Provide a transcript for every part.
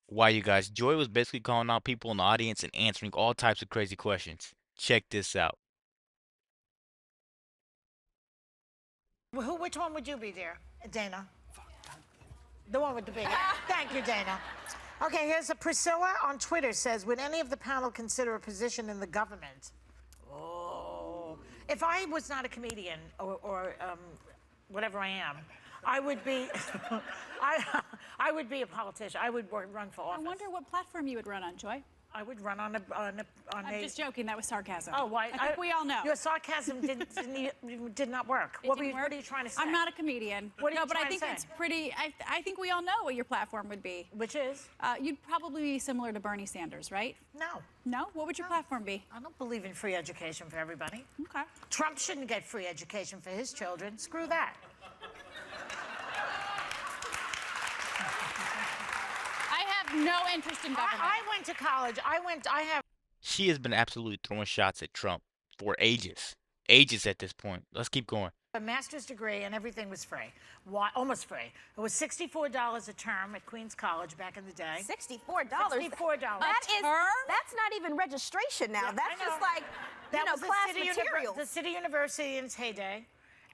Why, you guys? Joy was basically calling out people in the audience and answering all types of crazy questions. Check this out. Which one would you be, dear? Dana. The one with the big. Thank you, Dana. Okay, here's a Priscilla on Twitter says, would any of the panel consider a position in the government? Oh, if I was not a comedian or whatever I am, I would be. I would be a politician. I would run for office. I wonder what platform you would run on, Joy. I would run on I'm just joking. That was sarcasm. Oh, why? I think we all know. Your sarcasm did not work. What are you trying to say? I'm not a comedian. What are you no, but trying I think to say? it's pretty. I think we all know what your platform would be. Which is? You'd probably be similar to Bernie Sanders, right? No. No? What would your platform be? I don't believe in free education for everybody. Okay. Trump shouldn't get free education for his children. Screw that. I have no interest in government. I went to college. I have. She has been absolutely throwing shots at Trump for ages. Ages at this point. Let's keep going. A master's degree and everything was free. Why? Almost free. It was $64 a term at Queens College back in the day. $64. $64. That's not even registration now. Yeah, that's just like that was class the materials. the City University in its heyday.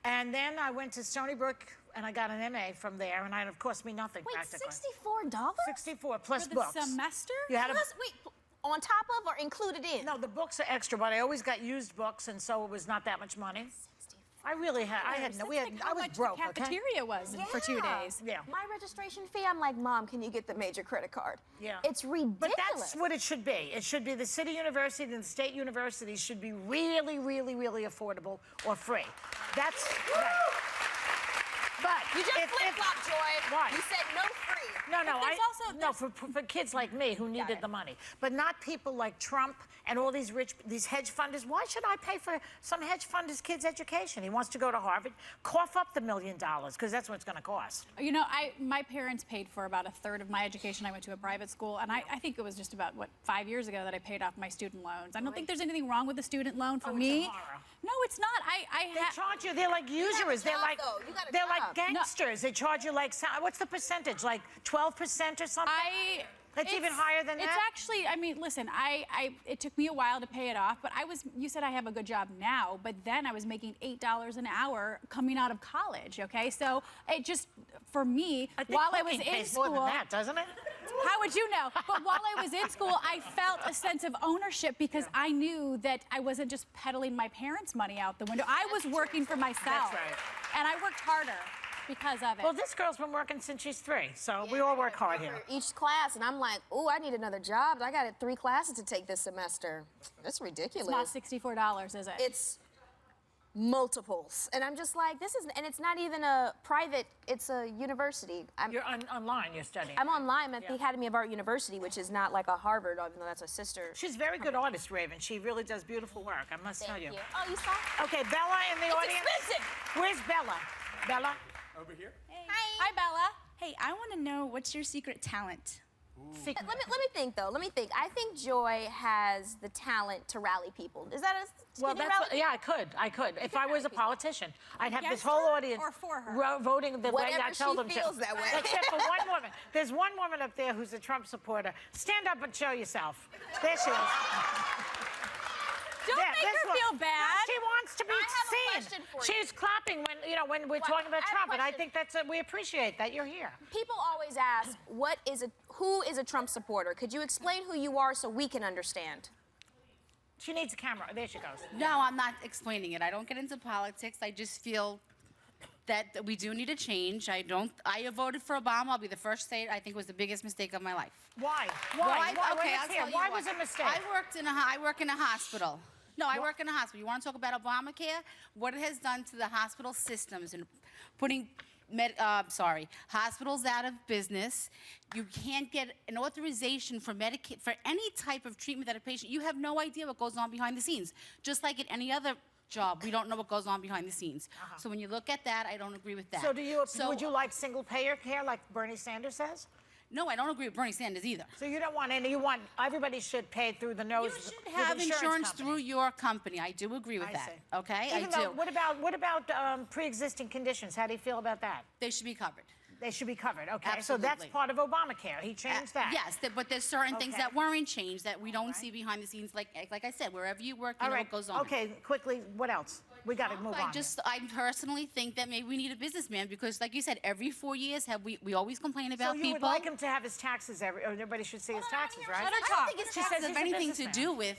And then I went to Stony Brook and I got an MA from there, and it cost me nothing Wait, practically. $64? 64 plus For the books. semester? You had Wait, on top of or included in? No, the books are extra, but I always got used books, and so it was not that much money. I really had. I had no. We had. Like I how was much broke. the cafeteria was for 2 days. Yeah. My registration fee, I'm like, Mom, can you get the major credit card? Yeah. It's ridiculous. But that's what it should be. It should be the city university and the state universities should be really, really, really affordable or free. That's right. But You just flip-flopped, Joy. Why? You said no free. No, no, there's for kids like me who needed the money, but not people like Trump and all these hedge funders. Why should I pay for some hedge funder's kid's education? He wants to go to Harvard. Cough up the $1 million because that's what it's going to cost. You know, my parents paid for about a third of my education. I went to a private school, and I think it was just about, 5 years ago that I paid off my student loans. I don't think there's anything wrong with the student loan for me. It's a horror. No, it's not. They charge you. They're like usurers. They're like gangsters. They charge you like what's the percentage? Like 12% or something? That's even higher than that? It's actually, I mean, listen, it took me a while to pay it off, but you said I have a good job now, but then I was making $8 an hour coming out of college, okay? So it just, for me, while I was in school. More than that, doesn't it? How would you know? But while I was in school, I felt a sense of ownership because I knew that I wasn't just peddling my parents' money out the window. I was working for myself. That's right. And I worked harder because of it. Well, this girl's been working since she's 3, so we all work hard here. For each class, and I'm like, oh, I need another job. I got 3 classes to take this semester. That's ridiculous. It's not $64, is it? It's multiples. And I'm just like, and it's not even a private, it's a university. You're online, you're studying. I'm online at the Academy of Art University, which is not like a Harvard, even though that's a sister. She's a very good artist, Raven. She really does beautiful work, I must tell you. Thank you. Oh, you saw? Okay, Bella in the audience. Expensive. Where's Bella? Bella? Over here? Hey. Hi, Bella. Hey, I want to know what's your secret talent? Let me think, though. Let me think. I think Joy has the talent to rally people. Is that a... Well, I could. If I was a politician, I'd have this whole audience or for her? voting the way I told them she feels that way. Except for one woman. There's one woman up there who's a Trump supporter. Stand up and show yourself. There she is. Don't make her feel bad. No, she wants to be I have a seen. question for you. She's clapping when we're talking about I have a Trump, and I question. think we appreciate that you're here. People always ask, who is a Trump supporter? Could you explain who you are so we can understand? She needs a camera. There she goes. No, I'm not explaining it. I don't get into politics. I just feel that we do need a change. I voted for Obama. I'll be the first to say it. I think it was the biggest mistake of my life. Why? Why? Okay, I'll tell you why was it a mistake? I work in a hospital. No, I work in a hospital. You want to talk about Obamacare? What it has done to the hospital systems and putting hospitals out of business. You can't get an authorization for Medicaid for any type of treatment that a patient. You have no idea what goes on behind the scenes. Just like at any other job, we don't know what goes on behind the scenes. So when you look at that, I don't agree with that. So would you like single payer care like Bernie Sanders says? No, I don't agree with Bernie Sanders either. So you don't want any, you want everybody should pay through the nose. You should have insurance through your company. I do agree with that. See. Okay, What about pre-existing conditions? How do you feel about that? They should be covered. They should be covered. Okay, so that's Absolutely. part of Obamacare. He changed that. Yes, but there's certain things Okay. that weren't changed that we don't see behind the scenes. Like I said, wherever you work, you All know right. what goes on. Okay, quickly, what else? We got to move on. I personally think that maybe we need a businessman because, like you said, every 4 years we always complain about So you people. would like him to have his taxes or everybody should see his taxes, right? Let her I talk. don't think his She taxes says have he's a anything to businessman. do with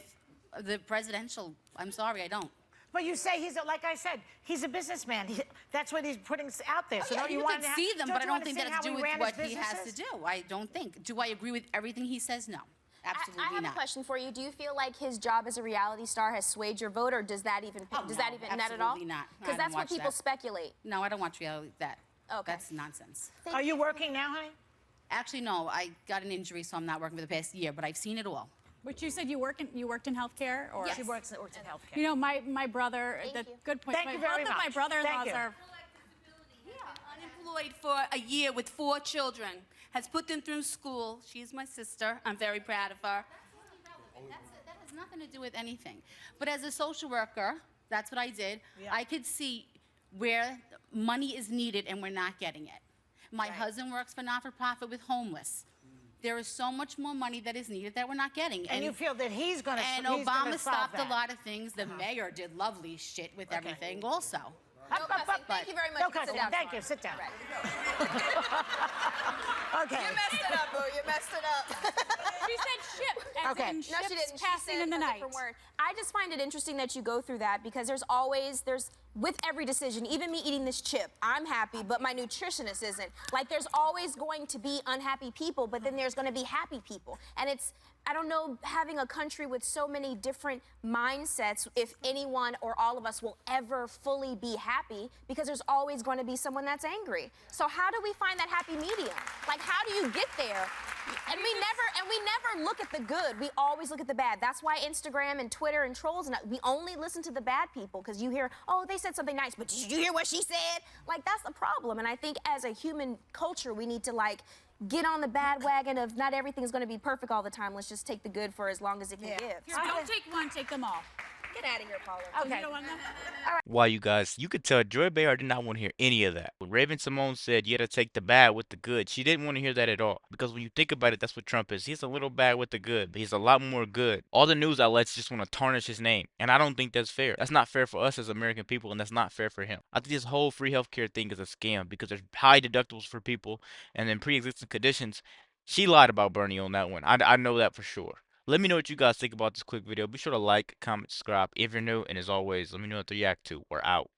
the presidential. I'm sorry, I don't. But you say like I said, he's a businessman. That's what he's putting out there. So Yeah, don't you want could to see them, but I don't think that has to do with what he has to businesses? do. I don't think. Do I agree with everything he says? No, absolutely I have not. a question for you. Do you feel like his job as a reality star has swayed your vote, or does that even Oh, does no, that even not at all? absolutely not. I Because don't that's what watch people that. speculate. No, I don't watch reality. Okay. That's nonsense. Are you working now, honey? Actually, no. I got an injury, so I'm not working for the past year. But I've seen it all. But you said you worked in healthcare, or Yes. She works in healthcare. you know, my brother. Thank you. Good point. Thank you very Both of my much. brother-in-laws Thank you. are. Unemployed for a year with 4 children, has put them through school. She's my sister. I'm very proud of her. That has nothing to do with anything. But as a social worker, that's what I did. Yeah. I could see where money is needed and we're not getting it. My husband works for not-for-profit with homeless. There is so much more money that is needed that we're not getting. And you feel that he's going to And Obama stopped a lot of things. The mayor did lovely shit with everything also. No cussing. Thank you very much. No You can cussing. sit down, Thank Swan. you. Sit down. Right. Okay. You messed it up, boo. You messed it up. She said ship. As Okay. in No, ships she didn't. She passing said in the a night. different word. I just find it interesting that you go through that because there's with every decision, even me eating this chip, I'm happy, but my nutritionist isn't. Like there's always going to be unhappy people, but then there's going to be happy people. And I don't know, having a country with so many different mindsets, if anyone or all of us will ever fully be happy, because there's always going to be someone that's angry. So how do we find that happy medium? Like how do you get there? And we never look at the good. We always look at the bad. That's why Instagram and Twitter and trolls and we only listen to the bad people because you hear, oh, they said something nice, but did you hear what she said? Like that's the problem. And I think as a human culture, we need to get on the bandwagon of not everything's going to be perfect all the time. Let's just take the good for as long as it can give. Here, don't take one, take them all. Get out of here, Paula. Okay. You don't want them? Why, you guys, you could tell Joy Behar did not want to hear any of that. When Raven Simone said you had to take the bad with the good, she didn't want to hear that at all. Because when you think about it, that's what Trump is. He's a little bad with the good, but he's a lot more good. All the news outlets just want to tarnish his name. And I don't think that's fair. That's not fair for us as American people, and that's not fair for him. I think this whole free healthcare thing is a scam because there's high deductibles for people and then pre-existing conditions. She lied about Bernie on that one. I know that for sure. Let me know what you guys think about this quick video. Be sure to like, comment, subscribe if you're new. And as always, let me know what to react to. We're out.